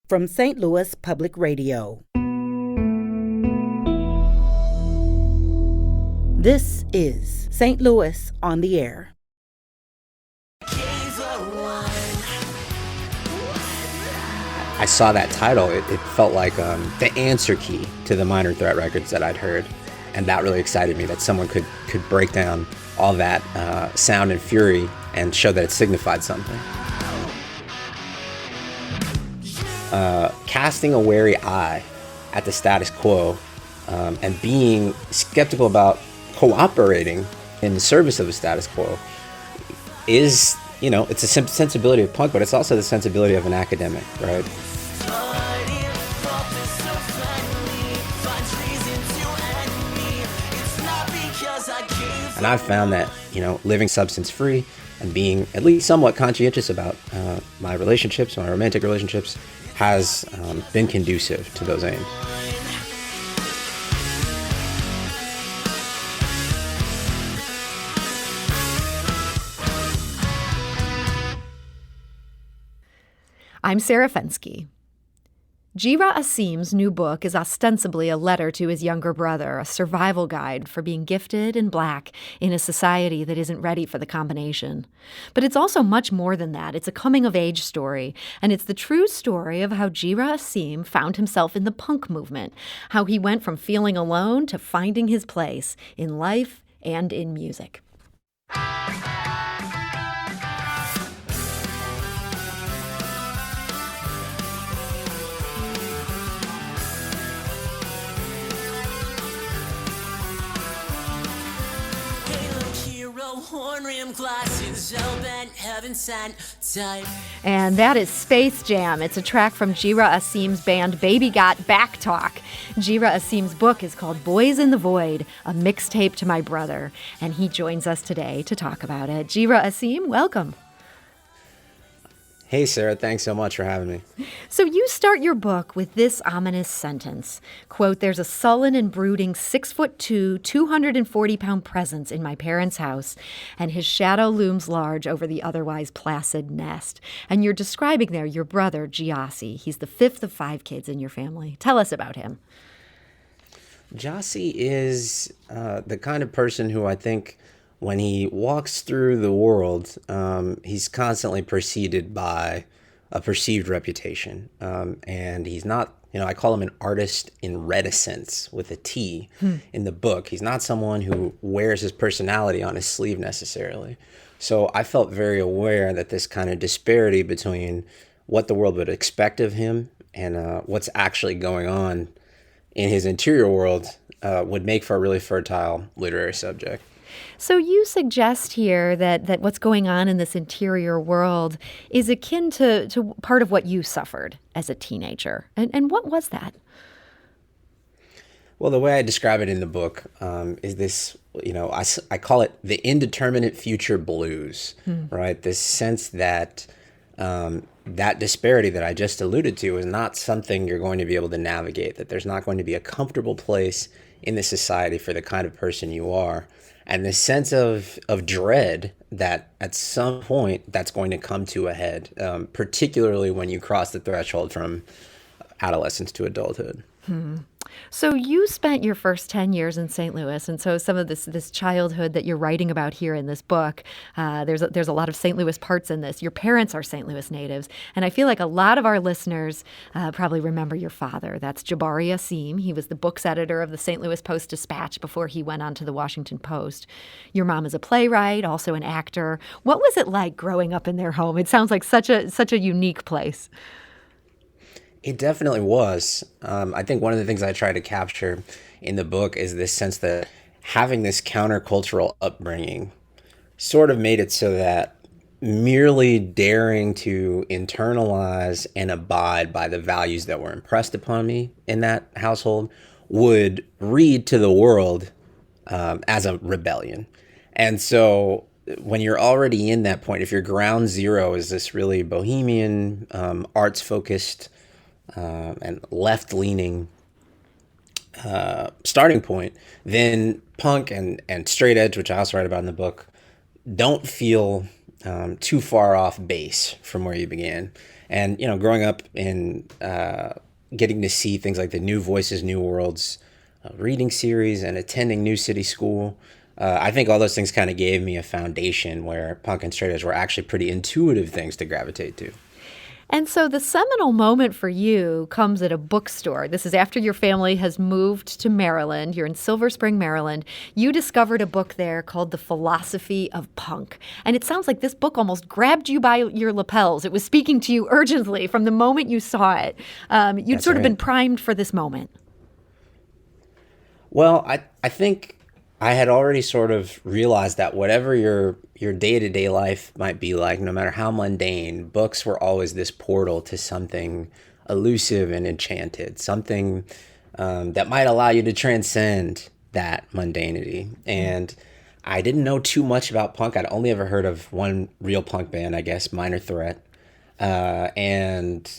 from St. Louis Public Radio. This is St. Louis on the Air. I saw that title. It felt like the answer key to the Minor Threat records that I'd heard. And that really excited me, that someone could break down all that sound and fury and show that it signified something. Casting a wary eye at the status quo and being skeptical about cooperating in the service of the status quo is, it's a sensibility of punk, but it's also the sensibility of an academic, right? And I've found that, living substance free and being at least somewhat conscientious about my relationships, my romantic relationships, has been conducive to those aims. I'm Sarah Fensky. G'Ra Asim's new book is ostensibly a letter to his younger brother, a survival guide for being gifted and black in a society that isn't ready for the combination. But it's also much more than that. It's a coming-of-age story, and it's the true story of how G'Ra Asim found himself in the punk movement, how he went from feeling alone to finding his place in life and in music. And that is Space Jam. It's a track from G'Ra Asim's band Baby Got Back Talk. G'Ra Asim's book is called Boyz in the Void, a mixtape to my brother. And he joins us today to talk about it. G'Ra Asim, welcome. Hey, Sarah, thanks so much for having me. So you start your book with this ominous sentence, quote, "There's a sullen and brooding 6'2", 240-pound presence in my parents' house, and his shadow looms large over the otherwise placid nest." And you're describing there your brother, Gyasi. He's the fifth of 5 kids in your family. Tell us about him. Gyasi is the kind of person who I think when he walks through the world, he's constantly preceded by a perceived reputation. And he's not, I call him an artist in reticence with a T in the book. He's not someone who wears his personality on his sleeve necessarily. So I felt very aware that this kind of disparity between what the world would expect of him and what's actually going on in his interior world would make for a really fertile literary subject. So you suggest here that what's going on in this interior world is akin to part of what you suffered as a teenager. And what was that? Well, the way I describe it in the book is this, I call it the indeterminate future blues, right? This sense that that disparity that I just alluded to is not something you're going to be able to navigate, that there's not going to be a comfortable place in this society for the kind of person you are. And this sense of dread that at some point that's going to come to a head, particularly when you cross the threshold from adolescence to adulthood. So you spent your first 10 years in St. Louis, and so some of this childhood that you're writing about here in this book, there's a lot of St. Louis parts in this. Your parents are St. Louis natives, and I feel like a lot of our listeners probably remember your father. That's G'Ra Asim. He was the books editor of the St. Louis Post-Dispatch before he went on to the Washington Post. Your mom is a playwright, also an actor. What was it like growing up in their home? It sounds like such a unique place. It definitely was. I think one of the things I try to capture in the book is this sense that having this countercultural upbringing sort of made it so that merely daring to internalize and abide by the values that were impressed upon me in that household would read to the world as a rebellion. And so when you're already in that point, if your ground zero is this really bohemian, arts-focused, and left-leaning starting point, then punk and straight edge, which I also write about in the book, don't feel too far off base from where you began. And, growing up in getting to see things like the New Voices, New Worlds reading series and attending New City School, I think all those things kind of gave me a foundation where punk and straight edge were actually pretty intuitive things to gravitate to. And so the seminal moment for you comes at a bookstore. This is after your family has moved to Maryland. You're in Silver Spring, Maryland. You discovered a book there called The Philosophy of Punk. And it sounds like this book almost grabbed you by your lapels. It was speaking to you urgently from the moment you saw it. You'd That's sort of right. been primed for this moment. Well, I think I had already sort of realized that whatever your day-to-day life might be like, no matter how mundane, books were always this portal to something elusive and enchanted, something that might allow you to transcend that mundanity. And I didn't know too much about punk. I'd only ever heard of one real punk band, I guess, Minor Threat. And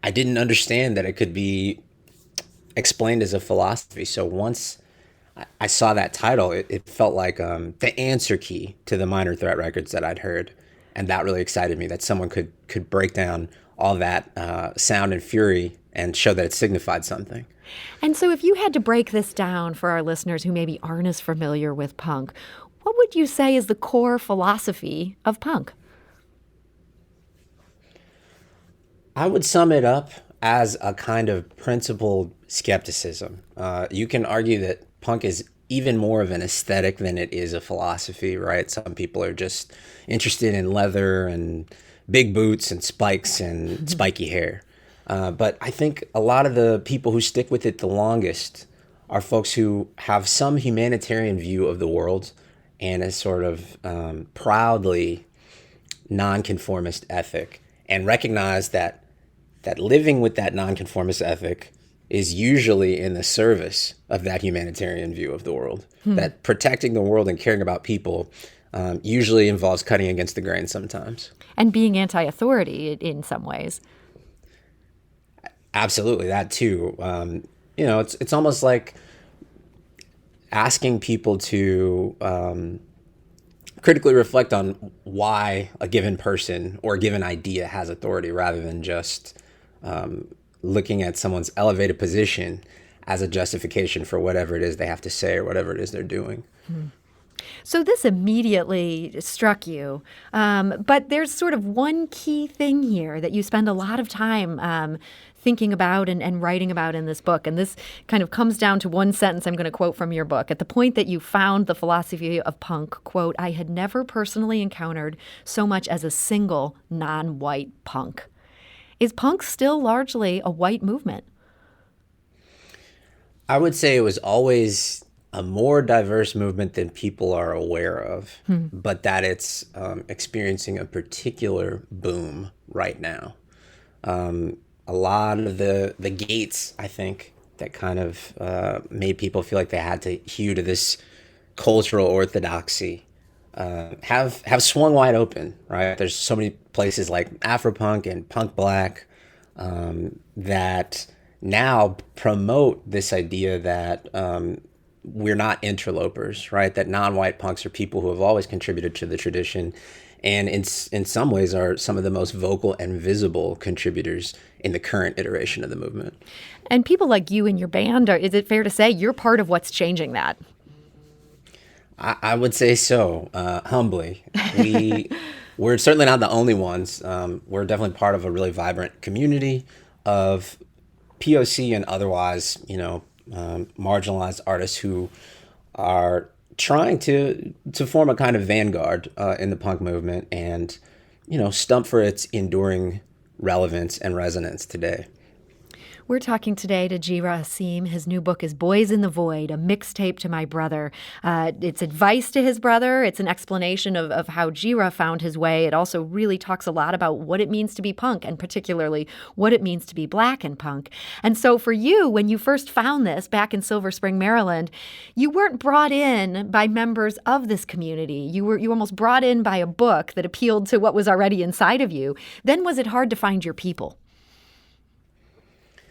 I didn't understand that it could be explained as a philosophy. So once I saw that title, it felt like the answer key to the Minor Threat records that I'd heard. And that really excited me, that someone could break down all that sound and fury and show that it signified something. And so if you had to break this down for our listeners who maybe aren't as familiar with punk, what would you say is the core philosophy of punk? I would sum it up as a kind of principled skepticism. You can argue that punk is even more of an aesthetic than it is a philosophy, right? Some people are just interested in leather and big boots and spikes and spiky hair. But I think a lot of the people who stick with it the longest are folks who have some humanitarian view of the world and a sort of proudly nonconformist ethic, and recognize that living with that nonconformist ethic is usually in the service of that humanitarian view of the world. That protecting the world and caring about people usually involves cutting against the grain sometimes. And being anti-authority in some ways. Absolutely, that too. It's almost like asking people to critically reflect on why a given person or a given idea has authority, rather than just looking at someone's elevated position as a justification for whatever it is they have to say or whatever it is they're doing. So this immediately struck you, but there's sort of one key thing here that you spend a lot of time thinking about and writing about in this book. And this kind of comes down to one sentence I'm going to quote from your book. At the point that you found the philosophy of punk, quote, "I had never personally encountered so much as a single non-white punk." Is punk still largely a white movement? I would say it was always a more diverse movement than people are aware of, but that it's experiencing a particular boom right now. A lot of the gates, I think, that kind of made people feel like they had to hew to this cultural orthodoxy have swung wide open, right? There's so many places like Afropunk and Punk Black that now promote this idea that we're not interlopers, right? That non-white punks are people who have always contributed to the tradition, and in some ways are some of the most vocal and visible contributors in the current iteration of the movement. And people like you and your band, is it fair to say you're part of what's changing that? I would say so, humbly. We're certainly not the only ones. We're definitely part of a really vibrant community of POC and otherwise, marginalized artists who are trying to form a kind of vanguard in the punk movement and, stump for its enduring relevance and resonance today. We're talking today to G'Ra Asim. His new book is Boyz in the Void, a mixtape to my brother. It's advice to his brother. It's an explanation of how G'Ra found his way. It also really talks a lot about what it means to be punk, and particularly what it means to be black and punk. And so for you, when you first found this back in Silver Spring, Maryland, you weren't brought in by members of this community. You were almost brought in by a book that appealed to what was already inside of you. Then was it hard to find your people?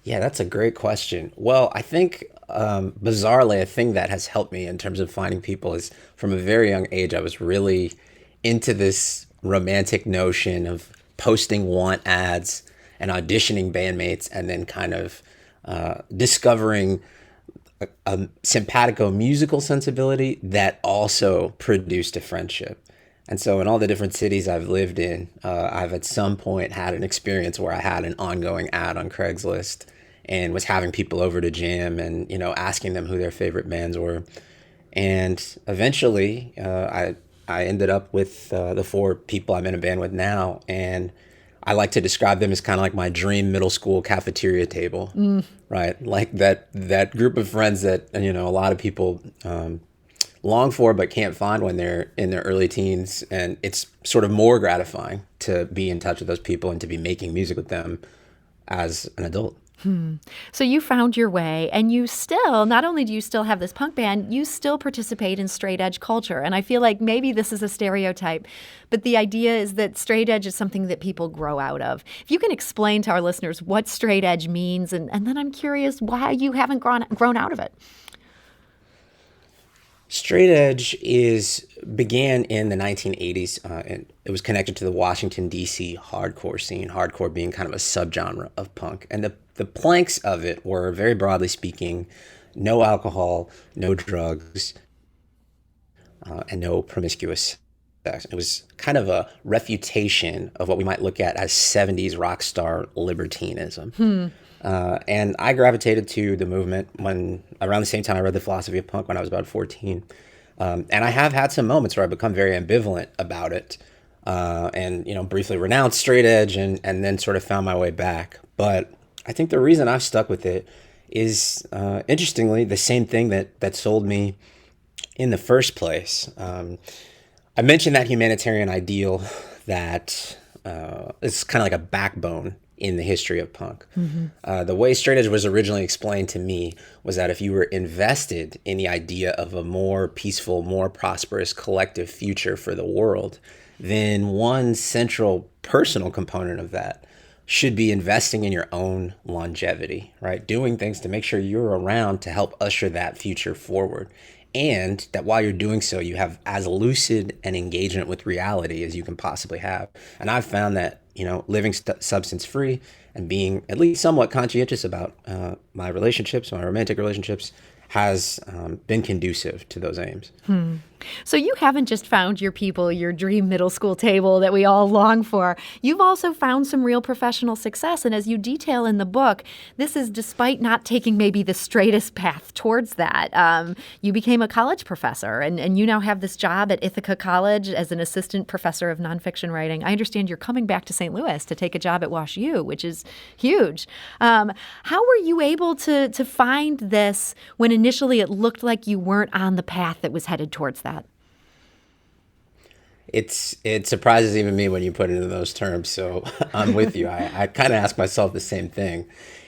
Yeah, that's a great question. Well, I think bizarrely, a thing that has helped me in terms of finding people is from a very young age, I was really into this romantic notion of posting want ads and auditioning bandmates, and then kind of discovering a simpatico musical sensibility that also produced a friendship. And so in all the different cities I've lived in, I've at some point had an experience where I had an ongoing ad on Craigslist and was having people over to jam and, asking them who their favorite bands were. And eventually I ended up with the four people I'm in a band with now. And I like to describe them as kind of like my dream middle school cafeteria table, right? Like that group of friends that, a lot of people long for but can't find when they're in their early teens. And it's sort of more gratifying to be in touch with those people and to be making music with them as an adult. So you found your way, and you still, not only do you still have this punk band, you still participate in straight edge culture. And I feel like maybe this is a stereotype, but the idea is that straight edge is something that people grow out of. If you can explain to our listeners what straight edge means, and then I'm curious why you haven't grown out of it. Straight edge began in the 1980s, and it was connected to the Washington, D.C. hardcore scene, hardcore being kind of a subgenre of punk. And the planks of it were, very broadly speaking, no alcohol, no drugs, and no promiscuous sex. It was kind of a refutation of what we might look at as 70s rock star libertinism. And I gravitated to the movement around the same time I read The Philosophy of Punk when I was about 14. And I have had some moments where I've become very ambivalent about it, and briefly renounced straight edge and then sort of found my way back. But I think the reason I've stuck with it is, interestingly, the same thing that sold me in the first place. I mentioned that humanitarian ideal that is kind of like a backbone in the history of punk. The way straight edge was originally explained to me was that if you were invested in the idea of a more peaceful, more prosperous collective future for the world, then one central personal component of that should be investing in your own longevity, right? Doing things to make sure you're around to help usher that future forward. And that while you're doing so, you have as lucid an engagement with reality as you can possibly have. And I've found that, living substance free and being at least somewhat conscientious about my relationships, my romantic relationships, has been conducive to those aims. So you haven't just found your people, your dream middle school table that we all long for. You've also found some real professional success. And as you detail in the book, this is despite not taking maybe the straightest path towards that. You became a college professor, and you now have this job at Ithaca College as an assistant professor of nonfiction writing. I understand you're coming back to St. Louis to take a job at Wash U, which is huge. How were you able to find this when initially it looked like you weren't on the path that was headed towards that? It surprises even me when you put it in those terms. So I'm with you. I kind of ask myself the same thing.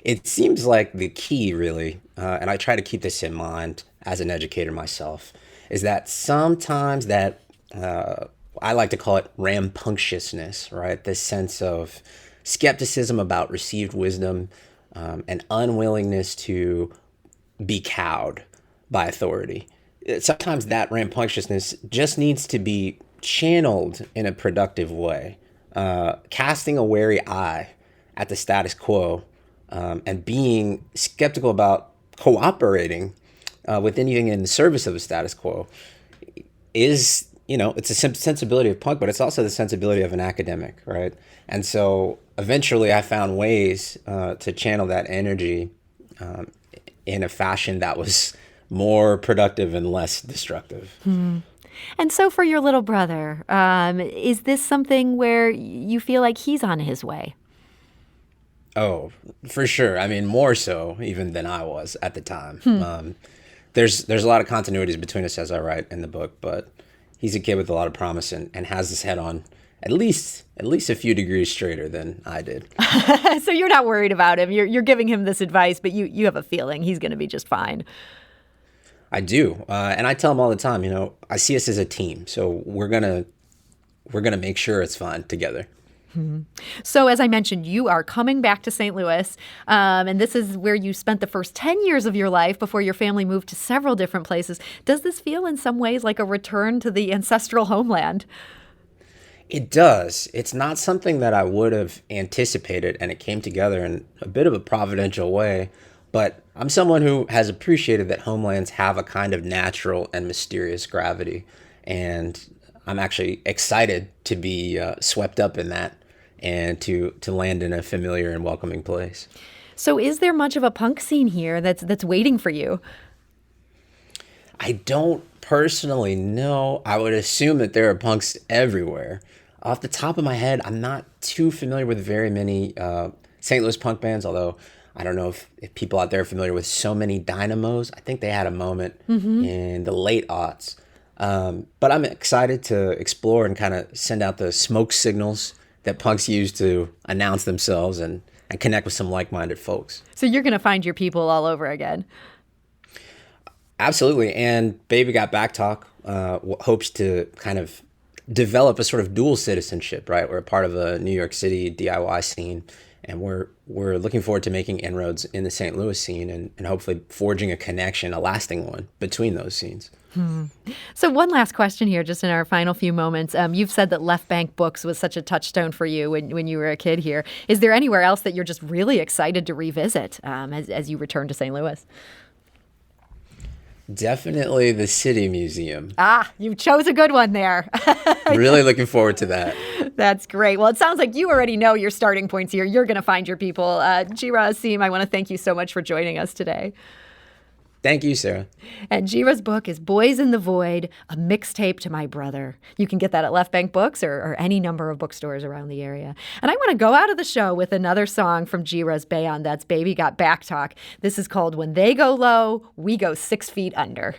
It seems like the key really, and I try to keep this in mind as an educator myself, is that sometimes that, I like to call it rambunctiousness, right? This sense of skepticism about received wisdom, and unwillingness to be cowed by authority. Sometimes that rambunctiousness just needs to be channeled in a productive way, casting a wary eye at the status quo, and being skeptical about cooperating with anything in the service of the status quo is, it's a sensibility of punk, but it's also the sensibility of an academic, right? And so eventually I found ways to channel that energy in a fashion that was more productive and less destructive. And so for your little brother, is this something where you feel like he's on his way? Oh, for sure. I mean, more so even than I was at the time. There's a lot of continuities between us as I write in the book, but he's a kid with a lot of promise and has his head on at least a few degrees straighter than I did. So you're not worried about him. You're giving him this advice, but you have a feeling he's going to be just fine. I do, and I tell him all the time. I see us as a team, so we're gonna make sure it's fine together. So as I mentioned, you are coming back to St. Louis, and this is where you spent the first 10 years of your life before your family moved to several different places. Does this feel in some ways like a return to the ancestral homeland? It does. It's not something that I would have anticipated, and it came together in a bit of a providential way. But I'm someone who has appreciated that homelands have a kind of natural and mysterious gravity, and I'm actually excited to be swept up in that and to land in a familiar and welcoming place. So is there much of a punk scene here that's waiting for you? I don't personally know. I would assume that there are punks everywhere. Off the top of my head, I'm not too familiar with very many St. Louis punk bands, although I don't know if people out there are familiar with So Many Dynamos. I think they had a moment in the late aughts. But I'm excited to explore and kind of send out the smoke signals that punks use to announce themselves and connect with some like-minded folks. So you're going to find your people all over again. Absolutely. And Baby Got Back Talk hopes to kind of develop a sort of dual citizenship, right? We're a part of a New York City DIY scene, and we're looking forward to making inroads in the St. Louis scene and hopefully forging a connection, a lasting one, between those scenes. So one last question here, just in our final few moments. You've said that Left Bank Books was such a touchstone for you when you were a kid here. Is there anywhere else that you're just really excited to revisit as you return to St. Louis? Definitely the City Museum. You chose a good one there. Really looking forward to that. That's great. Well, it sounds like you already know your starting points here. You're going to find your people. G'Ra Asim, I want to thank you so much for joining us today. Thank you, Sarah. And G'Ra's book is Boyz in the Void, a mixtape to my brother. You can get that at Left Bank Books or any number of bookstores around the area. And I want to go out of the show with another song from G'Ra's band. That's Baby Got Back Talk. This is called When They Go Low, We Go 6 Feet Under.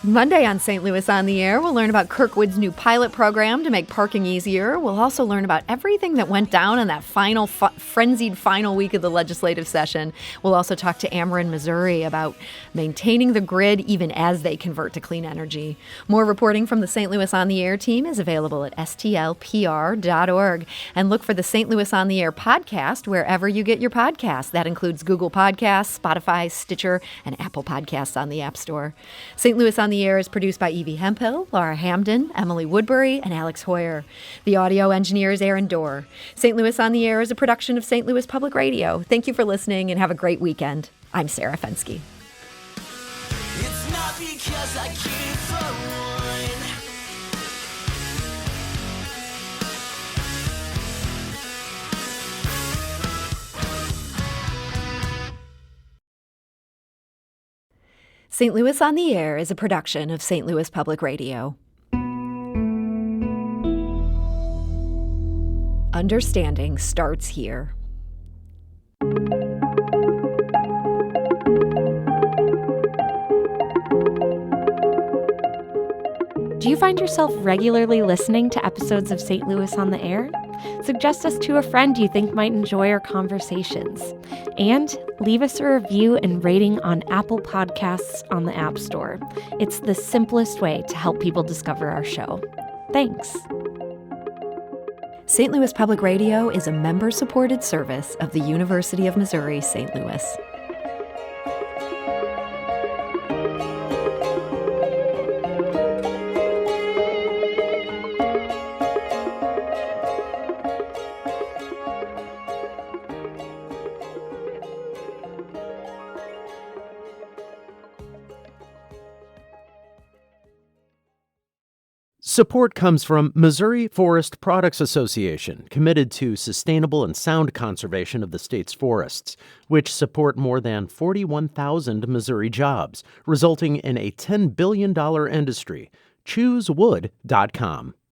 Monday on St. Louis on the Air, we'll learn about Kirkwood's new pilot program to make parking easier. We'll also learn about everything that went down in that frenzied final week of the legislative session. We'll also talk to Ameren, Missouri about maintaining the grid even as they convert to clean energy. More reporting from the St. Louis on the Air team is available at stlpr.org. And look for the St. Louis on the Air podcast wherever you get your podcasts. That includes Google Podcasts, Spotify, Stitcher, and Apple Podcasts on the App Store. St. Louis on the Air is produced by Evie Hemphill, Laura Hamden, Emily Woodbury, and Alex Hoyer. The audio engineer is Aaron Dorr. St. Louis on the Air is a production of St. Louis Public Radio. Thank you for listening and have a great weekend. I'm Sarah Fensky. It's not because I keep on. St. Louis on the Air is a production of St. Louis Public Radio. Understanding starts here. Do you find yourself regularly listening to episodes of St. Louis on the Air? Suggest us to a friend you think might enjoy our conversations. And leave us a review and rating on Apple Podcasts on the App Store. It's the simplest way to help people discover our show. Thanks. St. Louis Public Radio is a member-supported service of the University of Missouri, St. Louis. Support comes from Missouri Forest Products Association, committed to sustainable and sound conservation of the state's forests, which support more than 41,000 Missouri jobs, resulting in a $10 billion industry. ChooseWood.com.